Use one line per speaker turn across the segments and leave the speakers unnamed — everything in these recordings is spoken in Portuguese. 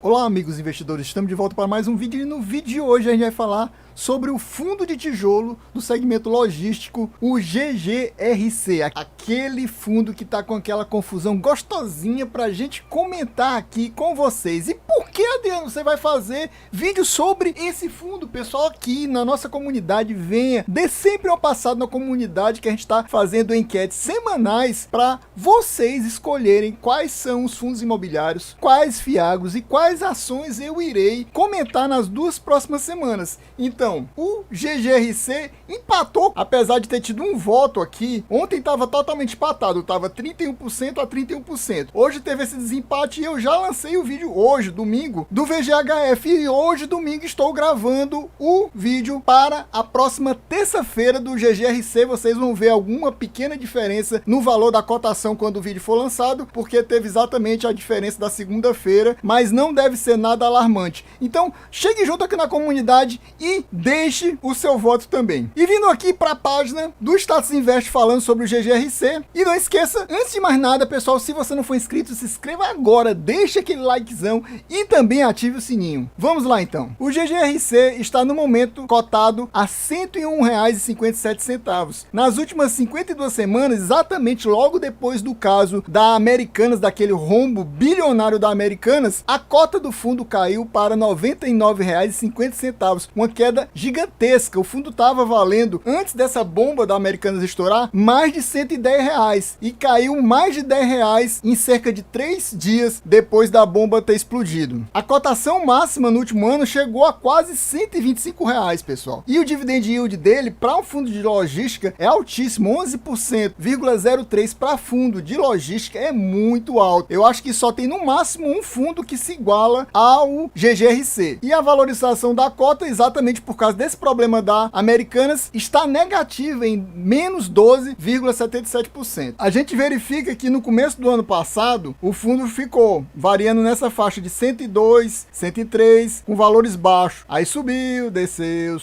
Olá amigos investidores, estamos de volta para mais um vídeo e no vídeo de hoje a gente vai falar sobre o fundo de tijolo do segmento logístico, o GGRC, aquele fundo que está com aquela confusão gostosinha para a gente comentar aqui com vocês. E por que, Adriano, você vai fazer vídeo sobre esse fundo? Pessoal, aqui na nossa comunidade, venha, dê sempre uma passada na comunidade que a gente está fazendo enquetes semanais para vocês escolherem quais são os fundos imobiliários, quais fiagos e quais ações eu irei comentar nas duas próximas semanas. Então, o GGRC empatou, apesar de ter tido um voto aqui. Ontem estava totalmente empatado, estava 31% a 31%. Hoje teve esse desempate e eu já lancei o vídeo hoje, domingo, do VGHF. E hoje, domingo, estou gravando o vídeo para a próxima terça-feira do GGRC. Vocês vão ver alguma pequena diferença no valor da cotação quando o vídeo for lançado, porque teve exatamente a diferença da segunda-feira, mas não deve ser nada alarmante. Então, chegue junto aqui na comunidade e deixe o seu voto também. E vindo aqui para a página do Status Invest falando sobre o GGRC. E não esqueça, antes de mais nada, pessoal, se você não for inscrito, se inscreva agora, deixe aquele likezão e também ative o sininho. Vamos lá então. O GGRC está no momento cotado a R$ 101,57. Nas últimas 52 semanas, exatamente logo depois do caso da Americanas, daquele rombo bilionário da Americanas, a cota do fundo caiu para R$ 99,50, uma queda gigantesca. O fundo estava valendo, antes dessa bomba da Americanas estourar, mais de R$110 e caiu mais de R$10 em cerca de 3 dias depois da bomba ter explodido. A cotação máxima no último ano chegou a quase R$125, pessoal. E o dividend yield dele para um fundo de logística é altíssimo, 11,03 para fundo de logística é muito alto. Eu acho que só tem no máximo um fundo que se iguala ao GGRC. E a valorização da cota, exatamente por causa desse problema da Americanas, está negativa em menos 12,77%. A gente verifica que no começo do ano passado, o fundo ficou variando nessa faixa de 102, 103, com valores baixos. Aí subiu, desceu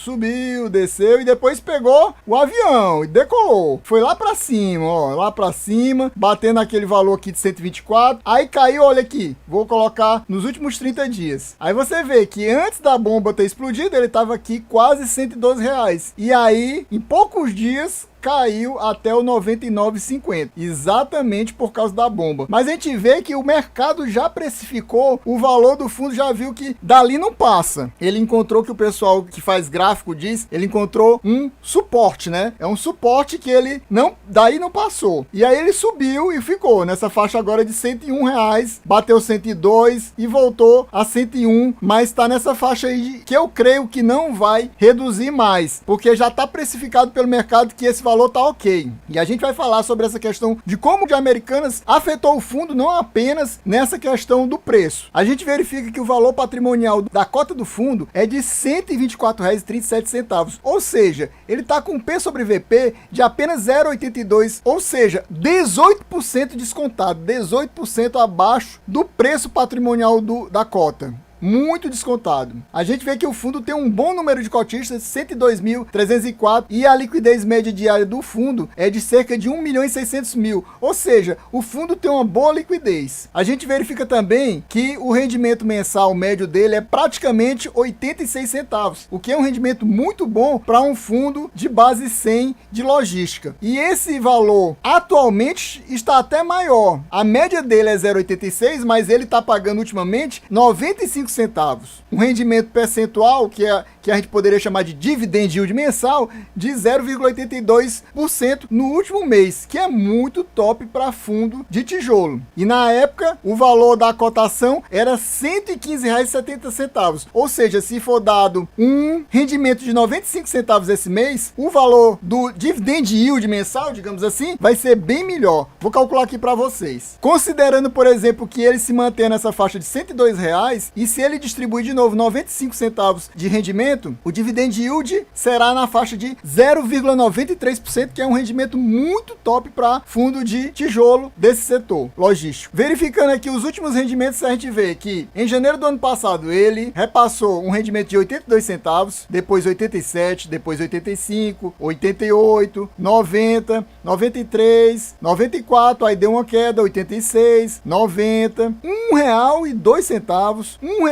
e depois pegou o avião e decolou. Foi lá para cima, ó, lá para cima, batendo aquele valor aqui de 124. Aí caiu, olha aqui, vou colocar nos últimos 30 dias. Aí você vê que antes da bomba ter explodido, ele estava aqui quase R$112. E aí, em poucos dias, caiu até o 99,50, exatamente por causa da bomba. Mas a gente vê que o mercado já precificou o valor do fundo, já viu que dali não passa. Ele encontrou, que o pessoal que faz gráfico diz, ele encontrou um suporte, né? É um suporte que ele não, daí não passou. E aí ele subiu e ficou nessa faixa agora de R$101, bateu 102 e voltou a 101, mas está nessa faixa aí que eu creio que não vai reduzir mais, porque já está precificado pelo mercado que esse valor tá ok. E a gente vai falar sobre essa questão de como o Americanas afetou o fundo, não apenas nessa questão do preço. A gente verifica que o valor patrimonial da cota do fundo é de R$ 124,37, ou seja, ele tá com P sobre VP de apenas 0,82, ou seja, 18% descontado, 18% abaixo do preço patrimonial da cota. Muito descontado. A gente vê que o fundo tem um bom número de cotistas, 102.304, e a liquidez média diária do fundo é de cerca de 1.600.000, ou seja, o fundo tem uma boa liquidez. A gente verifica também que o rendimento mensal médio dele é praticamente 86 centavos, o que é um rendimento muito bom para um fundo de base 100 de logística. E esse valor atualmente está até maior. A média dele é 0,86, mas ele está pagando ultimamente 95 centavos. Um rendimento percentual que a gente poderia chamar de dividend yield mensal de 0,82% no último mês, que é muito top para fundo de tijolo. E na época, o valor da cotação era R$ 115,70. Ou seja, se for dado um rendimento de 95 centavos esse mês, o valor do dividend yield mensal, digamos assim, vai ser bem melhor. Vou calcular aqui para vocês. Considerando, por exemplo, que ele se mantém nessa faixa de R$ 102 e se se ele distribuir de novo 95 centavos de rendimento, o dividend yield será na faixa de 0,93%, que é um rendimento muito top para fundo de tijolo desse setor logístico. Verificando aqui os últimos rendimentos, a gente vê que em janeiro do ano passado ele repassou um rendimento de 82 centavos, depois 87, depois 85, 88, 90, 93, 94, aí deu uma queda, 86, 90, R$1,02, R$1,08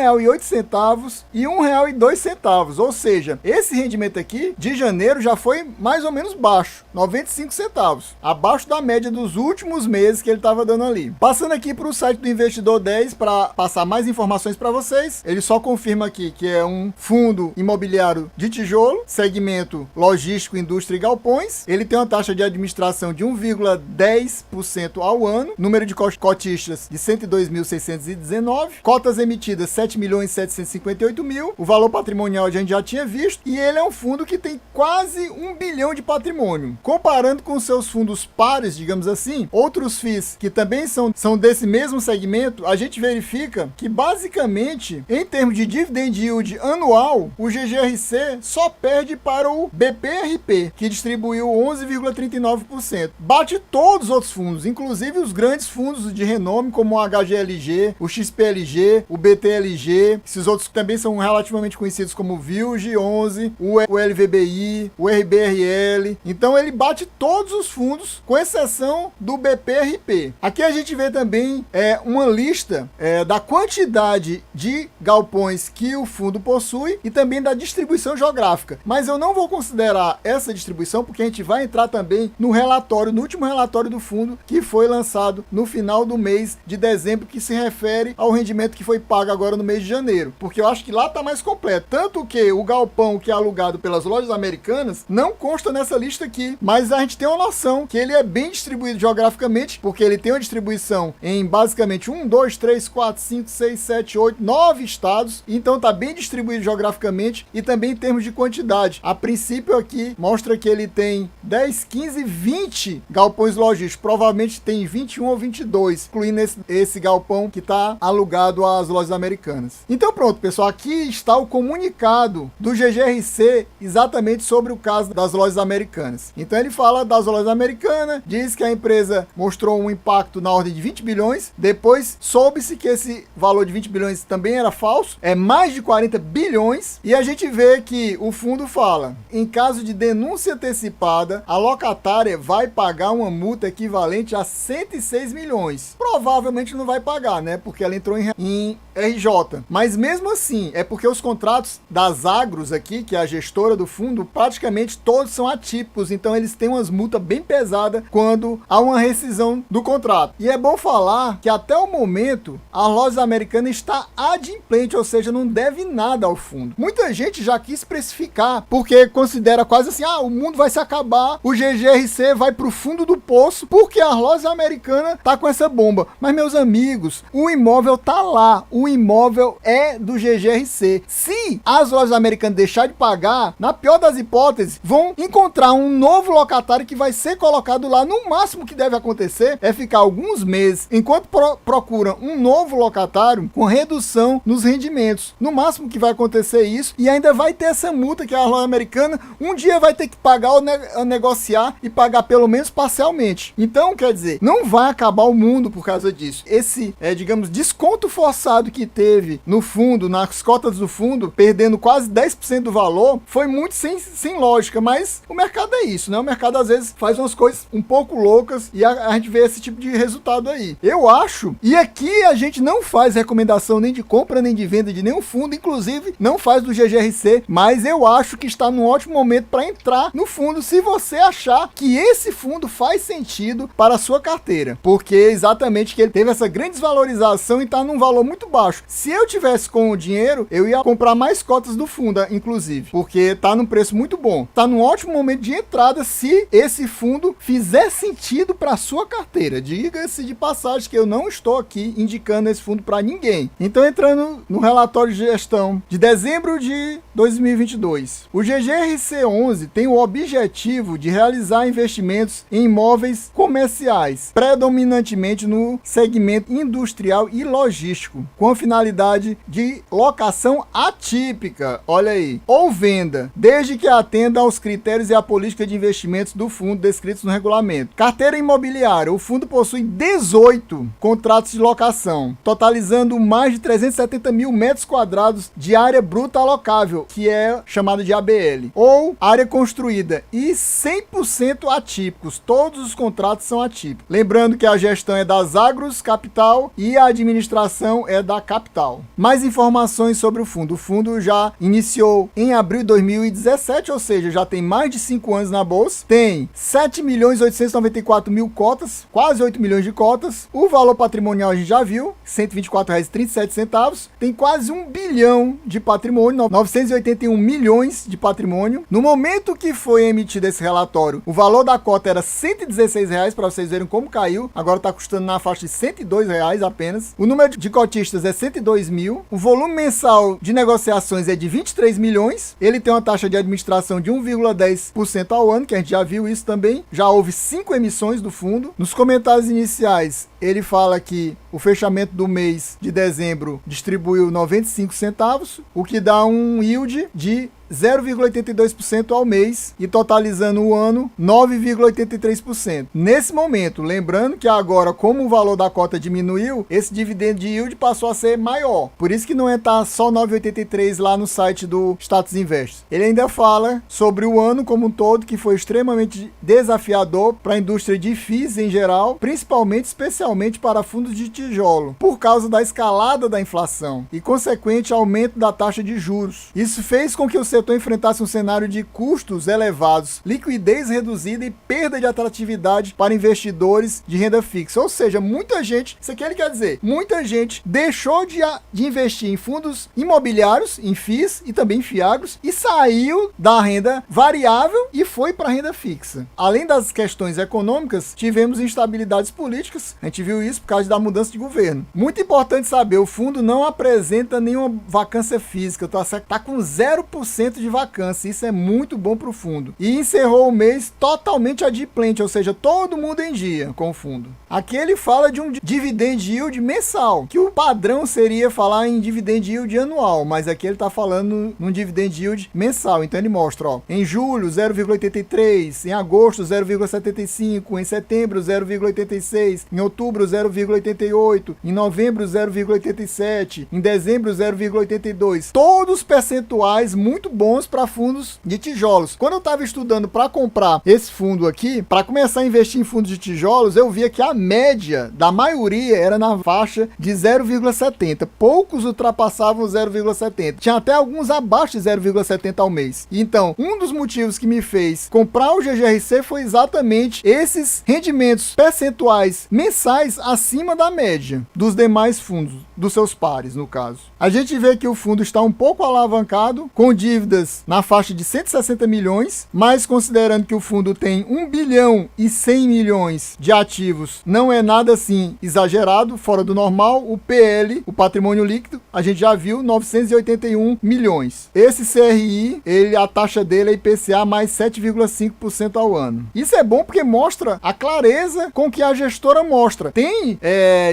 e R$1,02. Ou seja, esse rendimento aqui de janeiro já foi mais ou menos baixo, 95 centavos, abaixo da média dos últimos meses que ele estava dando ali. Passando aqui para o site do Investidor 10 para passar mais informações para vocês, ele só confirma aqui que é um fundo imobiliário de tijolo, segmento logístico, indústria e galpões. Ele tem uma taxa de administração de 1,10% ao ano, número de cotistas de 102.619, cotas emitidas 7.758.000, o valor patrimonial a gente já tinha visto, e ele é um fundo que tem quase 1 bilhão de patrimônio. Comparando com seus fundos pares, digamos assim, outros FIIs que também são desse mesmo segmento, a gente verifica que basicamente, em termos de dividend yield anual, o GGRC só perde para o BPRP, que distribuiu 11,39%. Bate todos os outros fundos, inclusive os grandes fundos de renome, como o HGLG, o XPLG, o BTLG, esses outros que também são relativamente conhecidos como o VILG 11, o LVBI, o RBRL. Então ele bate todos os fundos, com exceção do BPRP. Aqui a gente vê também uma lista da quantidade de galpões que o fundo possui e também da distribuição geográfica. Mas eu não vou considerar essa distribuição porque a gente vai entrar também no relatório, no último relatório do fundo, que foi lançado no final do mês de dezembro, que se refere ao rendimento que foi pago agora no mês de janeiro. Porque eu acho que lá está mais completo. Tanto que o galpão que é alugado pelas lojas americanas não consta nessa lista aqui. Mas a gente tem uma noção que ele é bem distribuído geograficamente, porque ele tem uma distribuição em basicamente 1, 2, 3, 4, 5, 6, 7, 8, 9 estados. Então está bem distribuído geograficamente e também em termos de quantidade. A princípio aqui mostra que ele tem 10, 15, 20 galpões logísticos. Provavelmente tem 21 ou 22, incluindo esse galpão que está alugado às lojas americanas. Então pronto, pessoal, aqui está o comunicado do GGRC exatamente sobre o caso das lojas americanas. Então ele fala das lojas americanas, diz que a empresa mostrou um impacto na ordem de 20 bilhões, depois soube-se que esse valor de 20 bilhões também era falso, é mais de 40 bilhões, e a gente vê que o fundo fala, em caso de denúncia antecipada, a locatária vai pagar uma multa equivalente a 106 milhões. Provavelmente não vai pagar, né? Porque ela entrou em RJ. Mas mesmo assim, é porque os contratos das Agros aqui, que é a gestora do fundo, praticamente todos são atípicos, então eles têm umas multas bem pesadas quando há uma rescisão do contrato. E é bom falar que até o momento a loja americana está adimplente, ou seja, não deve nada ao fundo. Muita gente já quis precificar, porque considera quase assim, o mundo vai se acabar, o GGRC vai pro fundo do poço, porque a loja americana tá com essa bomba. Mas meus amigos, o imóvel tá lá, o imóvel é do GGRC. Se as lojas americanas deixar de pagar, na pior das hipóteses, vão encontrar um novo locatário que vai ser colocado lá. No máximo que deve acontecer é ficar alguns meses enquanto procuram um novo locatário com redução nos rendimentos. No máximo que vai acontecer isso, e ainda vai ter essa multa que a loja americana um dia vai ter que pagar ou negociar e pagar pelo menos parcialmente. Então, quer dizer, não vai acabar o mundo por causa disso. Esse, digamos, desconto forçado que teve no fundo, nas cotas do fundo, perdendo quase 10% do valor, foi muito sem lógica, mas o mercado é isso, né? O mercado às vezes faz umas coisas um pouco loucas e a gente vê esse tipo de resultado aí. Eu acho, e aqui a gente não faz recomendação nem de compra nem de venda de nenhum fundo, inclusive não faz do GGRC, mas eu acho que está num ótimo momento para entrar no fundo se você achar que esse fundo faz sentido para a sua carteira, porque exatamente que ele teve essa grande desvalorização e está num valor muito baixo. Se eu tivesse com o dinheiro, eu ia comprar mais cotas do fundo, inclusive, porque está num preço muito bom. Está num ótimo momento de entrada se esse fundo fizer sentido para a sua carteira. Diga-se de passagem que eu não estou aqui indicando esse fundo para ninguém. Então, entrando no relatório de gestão de dezembro de 2022, o GGRC11 tem o objetivo de realizar investimentos em imóveis comerciais, predominantemente no segmento industrial e logístico, com a finalidade modalidade de locação atípica, olha aí, ou venda, desde que atenda aos critérios e à política de investimentos do fundo descritos no regulamento. Carteira imobiliária, o fundo possui 18 contratos de locação, totalizando mais de 370 mil metros quadrados de área bruta alocável, que é chamado de ABL, ou área construída, e 100% atípicos, todos os contratos são atípicos. Lembrando que a gestão é da Zagros Capital e a administração é da Capital. Mais informações sobre o fundo. O fundo já iniciou em abril de 2017, ou seja, já tem mais de 5 anos na bolsa. Tem 7.894.000 cotas, quase 8 milhões de cotas. O valor patrimonial a gente já viu, R$ 124,37. Tem quase 1 bilhão de patrimônio, 981 milhões de patrimônio. No momento que foi emitido esse relatório, o valor da cota era R$ 116, para vocês verem como caiu. Agora está custando na faixa de R$ 102 apenas. O número de cotistas é 102 mil. O volume mensal de negociações é de 23 milhões. Ele tem uma taxa de administração de 1,10% ao ano, que a gente já viu isso também. Já houve 5 emissões do fundo. Nos comentários iniciais, ele fala que o fechamento do mês de dezembro distribuiu 95 centavos, o que dá um yield de 0,82% ao mês e totalizando o ano 9,83%. Nesse momento, lembrando que agora, como o valor da cota diminuiu, esse dividendo de yield passou a ser maior. Por isso que não está só 9,83 lá no site do Status Invest. Ele ainda fala sobre o ano como um todo, que foi extremamente desafiador para a indústria de FIIs em geral, principalmente, especialmente para fundos de tijolo, por causa da escalada da inflação e consequente aumento da taxa de juros. Isso fez com que o setor enfrentasse um cenário de custos elevados, liquidez reduzida e perda de atratividade para investidores de renda fixa. Ou seja, muita gente, isso aqui ele quer dizer, muita gente deixou de investir em fundos imobiliários, em FIIs e também em FIAGROS e saiu da renda variável e foi para a renda fixa. Além das questões econômicas, tivemos instabilidades políticas, a gente viu isso por causa da mudança de governo. Muito importante saber, o fundo não apresenta nenhuma vacância física, tá com 0% de vacância, isso é muito bom para o fundo. E encerrou o mês totalmente adimplente, ou seja, todo mundo em dia com o fundo. Aqui ele fala de um dividend yield mensal, que o padrão seria falar em dividend yield anual, mas aqui ele está falando num dividend yield mensal. Então ele mostra, ó, em julho 0,83, em agosto 0,75, em setembro 0,86, em outubro 0,88, em novembro 0,87, em dezembro 0,82. Todos percentuais muito bons para fundos de tijolos. Quando eu estava estudando para comprar esse fundo aqui, para começar a investir em fundos de tijolos, eu via que a média da maioria era na faixa de 0,70. Poucos ultrapassavam 0,70. Tinha até alguns abaixo de 0,70 ao mês. Então, um dos motivos que me fez comprar o GGRC foi exatamente esses rendimentos percentuais mensais acima da média dos demais fundos, dos seus pares, no caso. A gente vê que o fundo está um pouco alavancado, com dívidas na faixa de 160 milhões, mas considerando que o fundo tem 1 bilhão e 100 milhões de ativos, não é nada assim exagerado, fora do normal. O PL, o patrimônio líquido, a gente já viu, 981 milhões. Esse CRI, a taxa dele é IPCA mais 7,5% ao ano. Isso é bom porque mostra a clareza com que a gestora mostra. Tem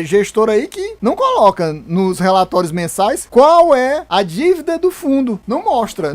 gestora aí que não coloca nos relatórios mensais qual é a dívida do fundo. Não mostra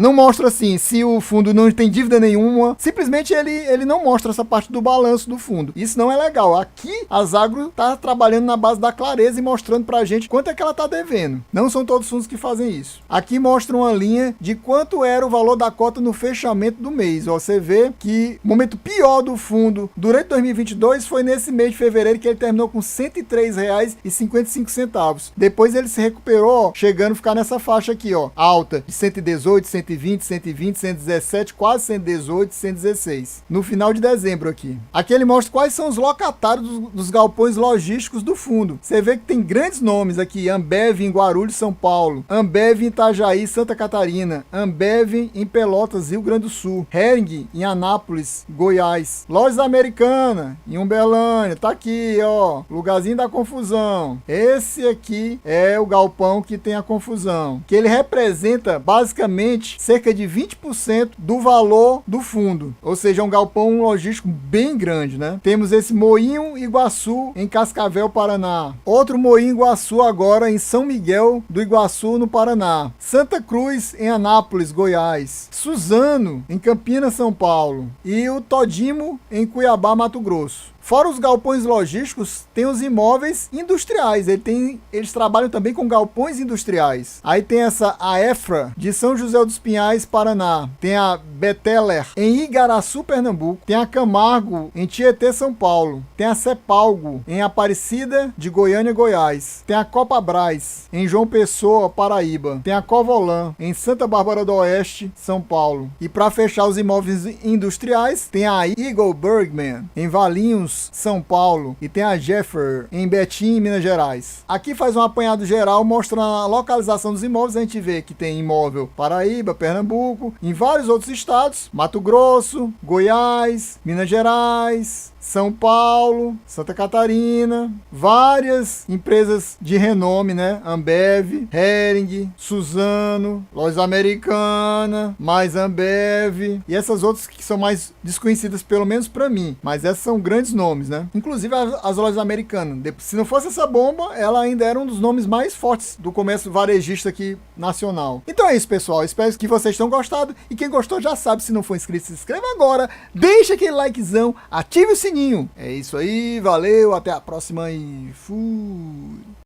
assim, se o fundo não tem dívida nenhuma, simplesmente ele não mostra essa parte do balanço do fundo. Isso não é legal. Aqui a Zagro está trabalhando na base da clareza e mostrando pra gente quanto é que ela está devendo. Não são todos os fundos que fazem isso. Aqui mostra uma linha de quanto era o valor da cota no fechamento do mês. Ó, você vê que o momento pior do fundo durante 2022 foi nesse mês de fevereiro, que ele terminou com R$ 103,55. Depois ele se recuperou, chegando a ficar nessa faixa aqui, ó, alta de 118, 120, 120, 117, quase 118, 116. No final de dezembro aqui. Aqui ele mostra quais são os locatários dos galpões logísticos do fundo. Você vê que tem grandes nomes aqui: Ambev em Guarulhos, São Paulo, Ambev em Itajaí, Santa Catarina, Ambev em Pelotas, Rio Grande do Sul, Hering em Anápolis, Goiás, Lojas Americana em Uberlândia. Tá aqui, ó, lugarzinho da confusão. Esse aqui é o galpão que tem a confusão, que ele representa basicamente cerca de 20% do valor do fundo, ou seja, um galpão logístico bem grande, né? Temos esse Moinho Iguaçu Iguaçu, em Cascavel, Paraná. Outro Moinho Iguaçu agora em São Miguel do Iguaçu, no Paraná. Santa Cruz, em Anápolis, Goiás. Suzano, em Campinas, São Paulo. E o Todimo, em Cuiabá, Mato Grosso. Fora os galpões logísticos, tem os imóveis industriais. Eles trabalham também com galpões industriais. Aí tem a EFRA, de São José dos Pinhais, Paraná. Tem a Beteller, em Igaraçu, Pernambuco. Tem a Camargo, em Tietê, São Paulo. Tem a Cepalgo, em Aparecida de Goiânia, Goiás. Tem a Copabras, em João Pessoa, Paraíba. Tem a Covolan, em Santa Bárbara do Oeste, São Paulo. E para fechar os imóveis industriais, tem a Eagle Bergman, em Valinhos, São Paulo, e tem a Jeffer em Betim, Minas Gerais. Aqui faz um apanhado geral mostrando a localização dos imóveis. A gente vê que tem imóvel Paraíba, Pernambuco, em vários outros estados, Mato Grosso, Goiás, Minas Gerais, São Paulo, Santa Catarina, várias empresas de renome, né? Ambev, Hering, Suzano, Lojas Americana, mais Ambev e essas outras que são mais desconhecidas, pelo menos para mim, mas essas são grandes nomes, né? Inclusive as Lojas Americanas. Se não fosse essa bomba, ela ainda era um dos nomes mais fortes do comércio varejista aqui nacional. Então é isso, pessoal. Espero que vocês tenham gostado e quem gostou já sabe, se não for inscrito, se inscreva agora, deixa aquele likezão, ative o sininho. É isso aí, valeu, até a próxima e fui!